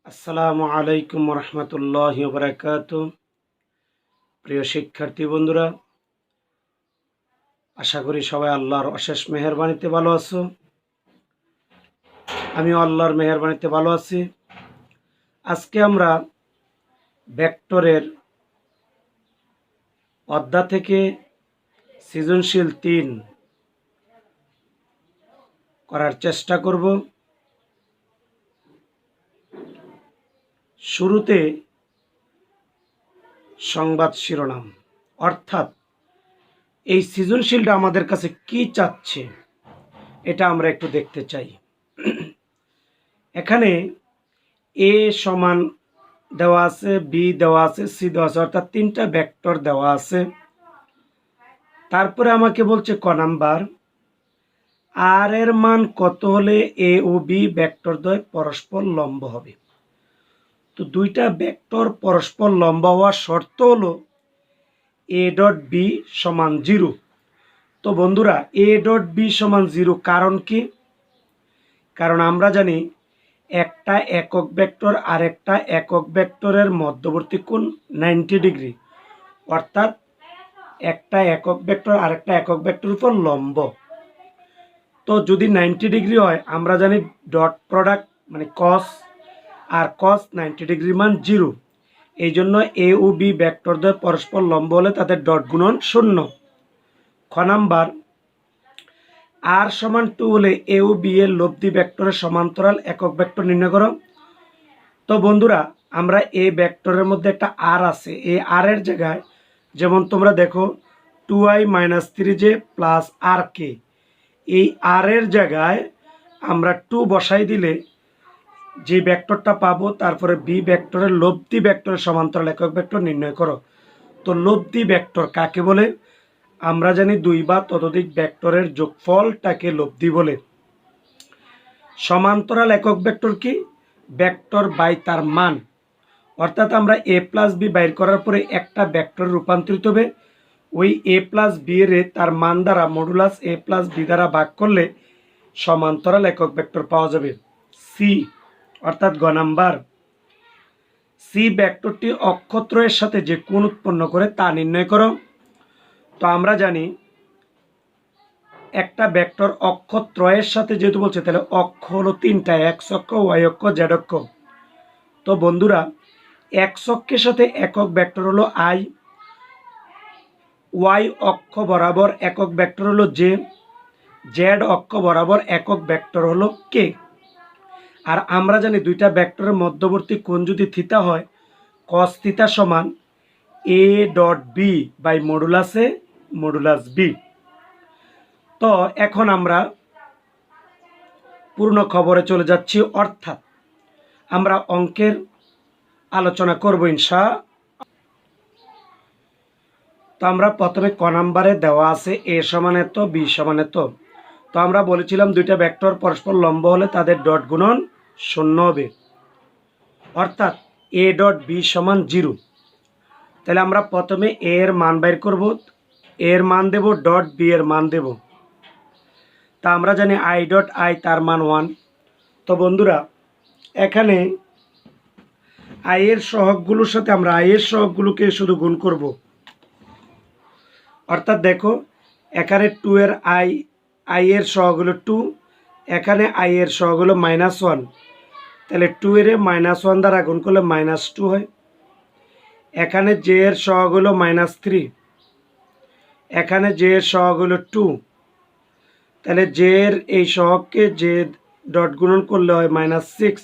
আসসালামু আলাইকুম রহমতুল্লাহি বারাকাতুহু। প্রিয় শিক্ষার্থী বন্ধুরা, আশা করি সবাই আল্লাহর অশেষ মেহেরবানিতে ভালো আছো। আমিও আল্লাহর মেহেরবানিতে ভালো আছি। আজকে আমরা ভেক্টরের অধ্যায় থেকে সৃজনশীল 3 করার চেষ্টা করব। শুরুতে সংবাদ শিরোনাম, অর্থাৎ এই সৃজনশীলটা আমাদের কাছে কি চাচ্ছে এটা আমরা একটু দেখতে চাই। এখানে এ সমান দেওয়া আছে, বি দেওয়া আছে, সি দেওয়া আছে, অর্থাৎ 3টা ভেক্টর দেওয়া আছে। তারপরে আমাকে বলছে ক নাম্বার, আর এর মান কত হলে এ ও বি ভেক্টরদ্বয় পরস্পর লম্ব হবে। তো দুইটা ভেক্টর পরস্পর লম্ব হওয়ার শর্ত হলো এ ডট বি সমান 0। তো বন্ধুরা, এ ডট বি সমান 0 কারণ কি? কারণ আমরা জানি একটা একক ভেক্টর আর একটা একক ভেক্টরের মধ্যবর্তী কোণ 90 ডিগ্রি, অর্থাৎ একটা একক ভেক্টর আর একটা একক ভেক্টর উপর লম্ব। তো যদি 90 ডিগ্রি হয়, আমরা জানি ডট প্রোডাক্ট মানে কস, আর কস 90 ডিগ্রি মান 0। এই জন্য এ ও বি ভেক্টরদ্বয় পরস্পর লম্ব হলে তাদের ডট গুণন 0। খ নাম্বার, আর সমান 2 হলে এ ও বি এর লব্ধি ভেক্টরের সমান্তরাল একক ভেক্টর নির্ণয় করো। তো বন্ধুরা, আমরা এ ভেক্টরের মধ্যে একটা আর আছে, এই আর এর জায়গায় যেমন তোমরা দেখো 2i - 3j প্লাস আর কে, এই আর এর জায়গায় আমরা 2 বসাই দিলে যে ভেক্টরটা পাবো, তারপরে বি ভেক্টরের লব্ধি ভেক্টরের সমান্তরাল একক ভেক্টর নির্ণয় করো। তো লব্ধি ভেক্টর কাকে বলে? আমরা জানি 2 বা ততোধিক ভেক্টরের যোগফলটাকে লব্ধি বলে। সমান্তরাল একক ভেক্টর কি? ভেক্টর বাই তার মান, অর্থাৎ আমরা এ প্লাস বি বাইর করার পরে একটা ভেক্টর রূপান্তরিত হবে, ওই এ প্লাস বি এর তার মান দ্বারা মডুলাস এ প্লাস বি দ্বারা ভাগ করলে সমান্তরাল একক ভেক্টর পাওয়া যাবে। সি অর্থাৎ গ নাম্বার, সি ভেক্টরটি অক্ষত্রয়ের সাথে যে কোণ উৎপন্ন করে তা নির্ণয় করো। তো আমরা জানি একটা ভেক্টর অক্ষত্রয়ের সাথে যেহেতু বলছে, তাহলে অক্ষ হলো 3টা, এক্স অক্ষ, ওয়াই অক্ষ, জেড অক্ষ। তো বন্ধুরা, এক্স অক্ষের সাথে একক ভেক্টর হলো আই, ওয়াই অক্ষ বরাবর একক ভেক্টর হলো জে, জেড অক্ষ বরাবর একক ভেক্টর হলো কে। আর আমরা জানি দুইটা ভেক্টরের মধ্যবর্তী কোণ যদি থিতা হয়, কস থিতা সমান এ ডট বি বাই মডুলাসে মডুলাস বি। তো এখন আমরা পূর্ণ খবরে চলে যাচ্ছি, অর্থাৎ আমরা অঙ্কের আলোচনা করব ইনশা। তো আমরা প্রথমে ক নাম্বারে দেওয়া আছে এ সমান এত, বি সমান এত। তো আমরা বলেছিলাম দুইটা ভেক্টর পরস্পর লম্ব হলে তাদের ডট গুণন 0 হবে, অর্থাৎ এ ডট বি সমান 0। তাহলে আমরা প্রথমে এ এর মান বের করব, এর মান দেব, ডট বি এর মান দেব। তা আমরা জানি আই ডট আই তার মান 1। তো বন্ধুরা, এখানে আই এর সহগগুলোর সাথে আমরা আই এর সহগগুলোকে শুধু গুণ করব, অর্থাৎ দেখো এখানে 2 এর আই এর সহগ হলো 2, এখানে আই এর সহগ হলো -1, তাহলে 2 এর -1 দ্বারা গুণ করলে -2 হয়। এখানে জে এর সহগ হলো -3, এখানে জে এর সহগ হলো 2, তাহলে জে এর এই সহগকে জে ডট গুণন করলে হয় -6,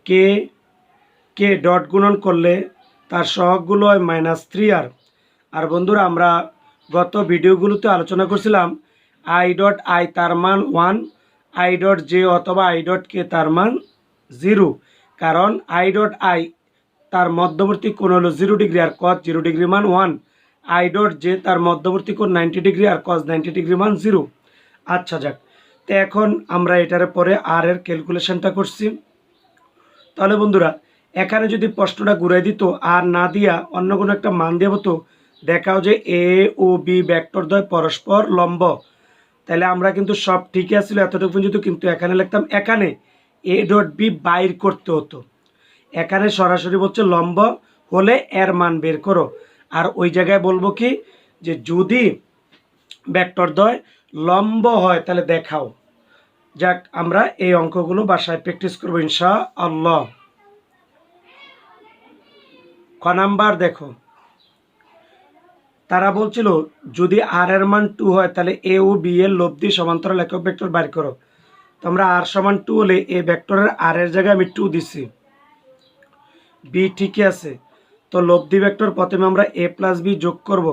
কে কে ডট গুণন করলে তার সহগগুলো হয় -3 আর বন্ধুরা, আমরা গত ভিডিওগুলোতে আলোচনা করছিলাম আই ডট আই তার মান 1, আই ডট জে অথবা আই ডট কে তার মান 0, কারণ আই ডট আই তার মধ্যবর্তী কোণ হলো 0 ডিগ্রি আর কস 0 ডিগ্রি মান 1, আই ডট জে তার মধ্যবর্তী কোণ 90 ডিগ্রি আর কস 90 ডিগ্রি মান 0। আচ্ছা যাক, তো এখন আমরা এটার পরে আর এর ক্যালকুলেশনটা করছি। তাহলে বন্ধুরা, এখানে যদি প্রশ্নটা ঘুরাই দিত আর না দিয়া অন্য কোনো একটা মান দেব, তো দেখাও যে এ ও বি ভেক্টরদ্বয় পরস্পর লম্ব, তাহলে আমরা কিন্তু সব ঠিকই আসছিল এতটুকু পর্যন্ত। কিন্তু এখানে লিখতাম এখানে এ ডট বি বাইর করতে হতো। এখানে সরাসরি বলছে লম্ব হলে এর মান বের করো। আর ওই জায়গায় বলবো কি যে যদি ভেক্টরদ্বয় লম্ব হয় তাহলে দেখাও। যাক, আমরা এই অঙ্কগুলো বাসায় প্র্যাকটিস করবো ইনশাআল্লাহ। ক নাম্বার দেখো, তারা বলছিল যদি আর এর মান 2 হয় তাহলে এ ও বি এর লব্ধি সমান্তরাল একক ভেক্টর বাইর করো। তো আমরা আর সমান 2 হলে এ ভেক্টরের আর এর জায়গায় আমি 2 দিছি, বি ঠিকই আছে। তো লব্ধি ভেক্টর প্রথমে আমরা এ প্লাস বি যোগ করব,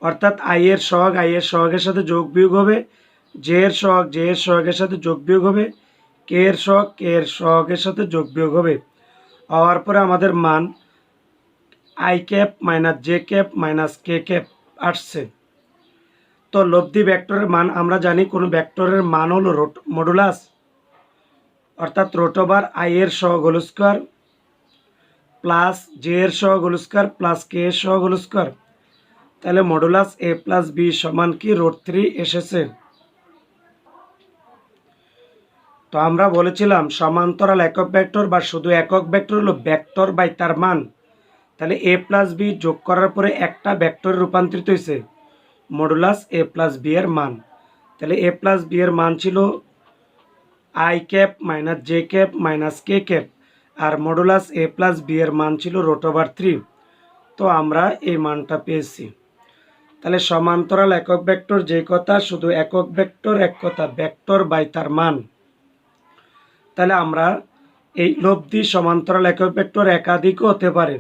অর্থাৎ আই এর সহগের সাথে যোগ বিয়োগ হবে, জে এর সহগের সাথে যোগ বিয়োগ হবে, কে এর সহগের সাথে যোগ বিয়োগ হবে। হওয়ার পরে আমাদের মান I cap minus j cap minus k cap আসছে। তো লব্ধি ভেক্টরের মান আমরা জানি কোনো ভেক্টরের মান হলো মডুলাস, অর্থাৎ রুট ওভার আই এর সহগ হোল স্কোয়ার প্লাস জে এর সহগ হোল স্কোয়ার প্লাস কে এর সহগ হোল স্কোয়ার। তাহলে মডুলাস এ প্লাস বি সমান কি √3 এসেছে। তো আমরা বলেছিলাম সমান্তরাল একক ভেক্টর বা শুধু একক ভেক্টর হলো ভেক্টর বাই তার মান। তাহলে এ প্লাস বি যোগ করার পরে একটা ভেক্টরে রূপান্তরিত হয়েছে মডুলাস এ প্লাস বি এর মান। তাহলে এ প্লাস বি এর মান ছিল i cap minus j cap minus k cap, আর মডুলাস এ প্লাস বি এর মান ছিল √3। তো আমরা এই মানটা পেয়েছি। তাহলে সমান্তরাল একক ভেক্টর যে কথা, শুধু একক ভেক্টর এক কথা, ভেক্টর বাই তার মান। তাহলে আমরা এই লব্ধি সমান্তরাল একক ভেক্টর একাধিকও হতে পারে,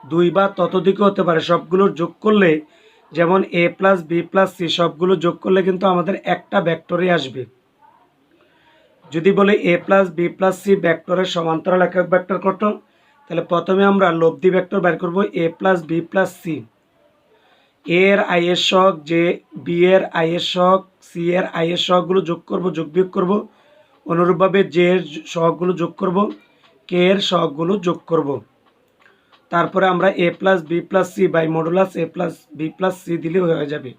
2 বা ততোধিকও হতে পারে। সবগুলোর যোগ করলে যেমন এ প্লাস বি প্লাস সি সবগুলো যোগ করলে কিন্তু আমাদের একটা ভেক্টরই আসবে। যদি বলে এ প্লাস বি প্লাস সি ভেক্টরের সমান্তরাল একক ভেক্টর কত, তাহলে প্রথমে আমরা লব্ধি ভেক্টর বের করব এ প্লাস বি প্লাস সি। এর আই এর সহগ, যে বি এর আই এর সহগ, সি এর আই এর সহগগুলো যোগ করব, যোগ বিয়োগ করব। অনুরূপভাবে জে এর সহগগুলো যোগ করব, কে এর সহগগুলো যোগ করব। তারপরে আমরা A plus B plus C by modulus A plus B plus C দিলে হয়ে যাবে।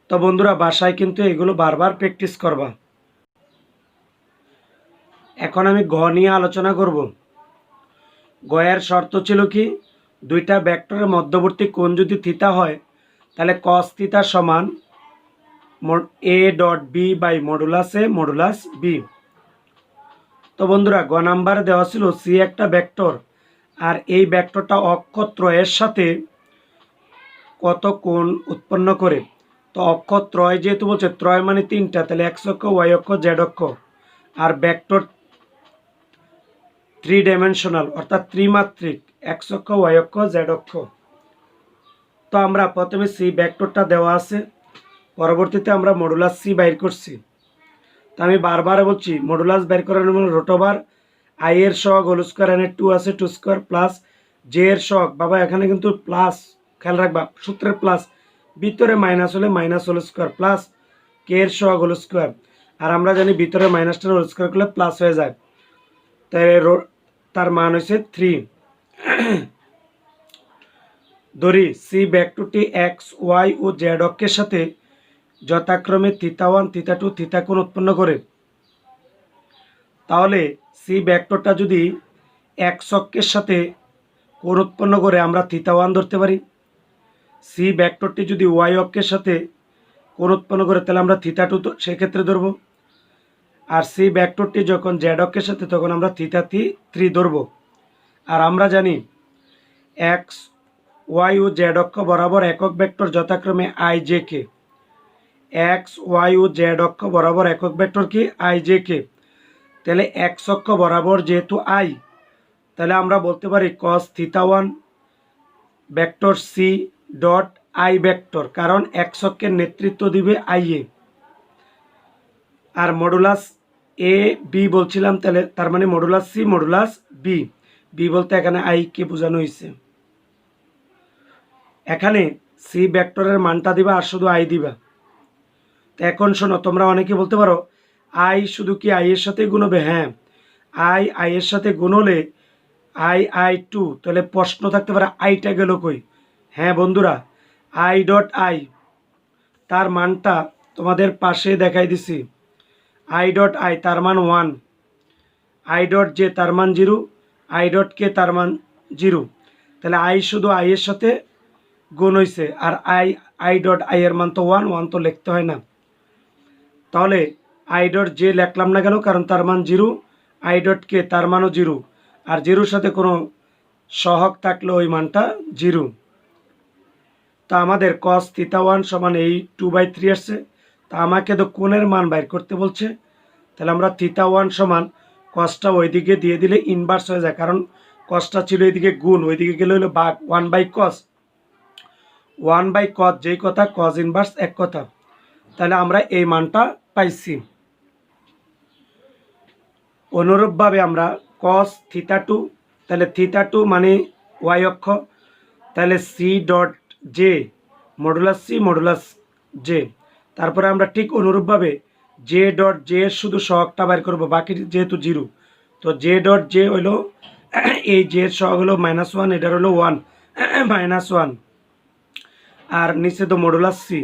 তো বন্ধুরা বাসায় কিন্তু এগুলো বারবার প্র্যাকটিস করবা। এখন আমি গ নিয়ে আলোচনা করব। গয়ের শর্ত ছিল কি, দুইটা ভেক্টরের মধ্যবর্তী কোণ যদি থিতা হয় তাহলে কস থিতা সমান এ dot B by modulus a modulus B. তো বন্ধুরা গ নাম্বারে দেওয়া ছিল সি একটা ভেক্টর, আর এই ভেক্টরটা অক্ষত্রয়ের সাথে কত কোণ উৎপন্ন করে। তো অক্ষত্রয় যেহেতু বলছে, ত্রয় মানে 3টা, তাহলে এক্স অক্ষ, ওয়াই অক্ষ, জেড অক্ষ। আর ভেক্টর 3 ডাইমেনশনাল অর্থাৎ ত্রিমাত্রিক, এক্স অক্ষ, ওয়াই অক্ষ, জেড অক্ষ। তো আমরা প্রথমে সি ভেক্টরটা দেওয়া আছে, পরবর্তীতে আমরা মডুলাস সি বাইর করছি। তো আমি বারবার বলছি মডুলাস বের করার জন্য √, আই এর সহগ হোল স্কোয়ার, এনে 2 আছে 2 স্কোয়ার, প্লাস জে এর সহগ, বাবা এখানে কিন্তু প্লাস, খেয়াল রাখবা সূত্রের প্লাস, ভিতরে মাইনাস হলে মাইনাস হোল স্কোয়ার, প্লাস কে এর সহগ হোল স্কোয়ার। আর আমরা জানি ভিতরে মাইনাসটার হোল স্কোয়ার করলে প্লাস হয়ে যায়। তাই তার মান হয়েছে 3। ধরি সি ভেক্টরটি এক্স, ওয়াই ও জেড অক্ষের সাথে যথাক্রমে θ1, θ2, θ কোণ উৎপন্ন করে। তাহলে সি ভেক্টরটা যদি এক্স অক্ষের সাথে কোণ উৎপন্ন করে আমরা θ1 ধরতে পারি। সি ভেক্টরটি যদি ওয়াই অক্ষের সাথে কোণ উৎপন্ন করে তাহলে আমরা θ2 সেক্ষেত্রে ধরব। আর সি ভেক্টরটি যখন জেড অক্ষের সাথে তখন আমরা θ3 ধরব। আর আমরা জানি এক্স, ওয়াই ও জেড অক্ষ বরাবর একক ভেক্টর যথাক্রমে i j k. X, y ও জেড অক্ষ বরাবর একক ভেক্টর কি আই জে কে। তাহলে এক্স অক্ষ বরাবর যেহেতু আই, তাহলে আমরা বলতে পারি cos θ1 vector C dot I vector, কারণ এক্স অক্ষের নেতৃত্ব দিবে আই এ। আর মডুলাস এ বি বলছিলাম, তাহলে তার মানে modulus C modulus B. B বলতে এখানে আই কে বোঝানো হয়েছে। এখানে সি ভেক্টরের মানটা দিবা আর শুধু আই দিবা। তো এখন শোনো, তোমরা অনেকে বলতে পারো আই শুধু কি আই এর সাথে গুণ হবে? হ্যাঁ, আই এর সাথে গুণ হলে I2, তাহলে প্রশ্ন থাকতে পারে আইটা গেল কই? হ্যাঁ বন্ধুরা, আই ডট আই তার মানটা তোমাদের পাশে দেখাই দিছি। আই ডট আই তার মান 1, আই ডট জে তার মান 0, আই ডট কে তার মান 0। তাহলে আই শুধু আই এর সাথে গুণ হয়েছে, আর আই ডট আই এর মান তো 1 তো লিখতে হয় না। তাহলে আই ডট জে লিখলাম না কেন, কারণ তার মান 0, আই ডট কে তার মানও 0, আর 0-র সাথে কোনো সহগ থাকলে ওই মানটা 0। তা আমাদের cos θ1 সমান এই 2/3 আসছে। তা আমাকে তো কোণের মান বাইর করতে বলছে, তাহলে আমরা θ1 সমান কসটা ওইদিকে দিয়ে দিলে ইনভার্স হয়ে যায়, কারণ কসটা ছিল এইদিকে গুণ, ওইদিকে গেলে হলো ভাগ, 1/cos, 1/cos যেই কথা, cos ইনভার্স এক কথা। তাহলে আমরা এই মানটা পাইছি। অনুরূপভাবে আমরা cos θ2, তাহলে θ2 মানে ওয়াই অক্ষ, তাহলে C dot j modulus C modulus j. তারপরে আমরা ঠিক অনুরূপভাবে জে ডট জে এর শুধু সহগটা বাইর করবো, বাকি যেহেতু 0, তো জে ডট জে হইলো এই জে এর সহগ হলো -1, এটার হলো 1 -1, আর নিচে তো মডুলাস সি।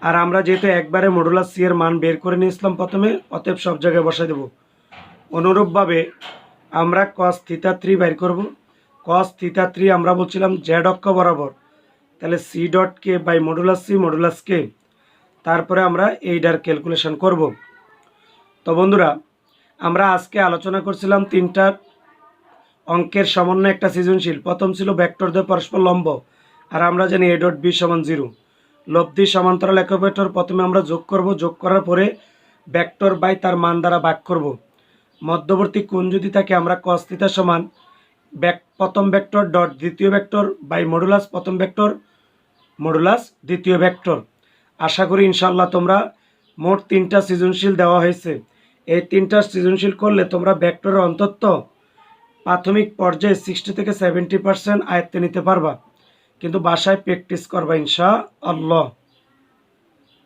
আর আমরা যেহেতু একবারে মডুলাস সি এর মান বের করে নিয়েছিলাম প্রথমে, অতএব সব জায়গায় বসাই দেবো। অনুরূপভাবে আমরা cos θ3 বের করব। cos θ3 আমরা বলছিলাম জেড অক্ষ বরাবর, তাহলে C dot K by modulus C modulus K. তারপরে আমরা এইটার ক্যালকুলেশন করব। তো বন্ধুরা, আমরা আজকে আলোচনা করছিলাম 3টা অঙ্কের সমন্বয়ে একটা সৃজনশীল। প্রথম ছিল ভেক্টরদ্বয় পরস্পর লম্ব, আর আমরা জানি এ ডট বি সমান 0। লব্ধি সমান্তরাল একক ভেক্টর প্রথমে আমরা যোগ করব, যোগ করার পরে ভেক্টর বাই তার মান দ্বারা ভাগ করব। মধ্যবর্তী কোণ যদি থাকে আমরা cos θ সমান প্রথম ভেক্টর ডট দ্বিতীয় ভেক্টর বাই মডুলাস প্রথম ভেক্টর মডুলাস দ্বিতীয় ভেক্টর। আশা করি ইনশাল্লাহ তোমরা, মোট 3টা সৃজনশীল দেওয়া হয়েছে, এই 3টা সৃজনশীল করলে তোমরা ভেক্টরের অন্তত প্রাথমিক পর্যায়ে 60 থেকে 70% আয়ত্তে নিতে পারবা, কিন্তু বাসায় প্র্যাকটিস করবা ইনশাআল্লাহ।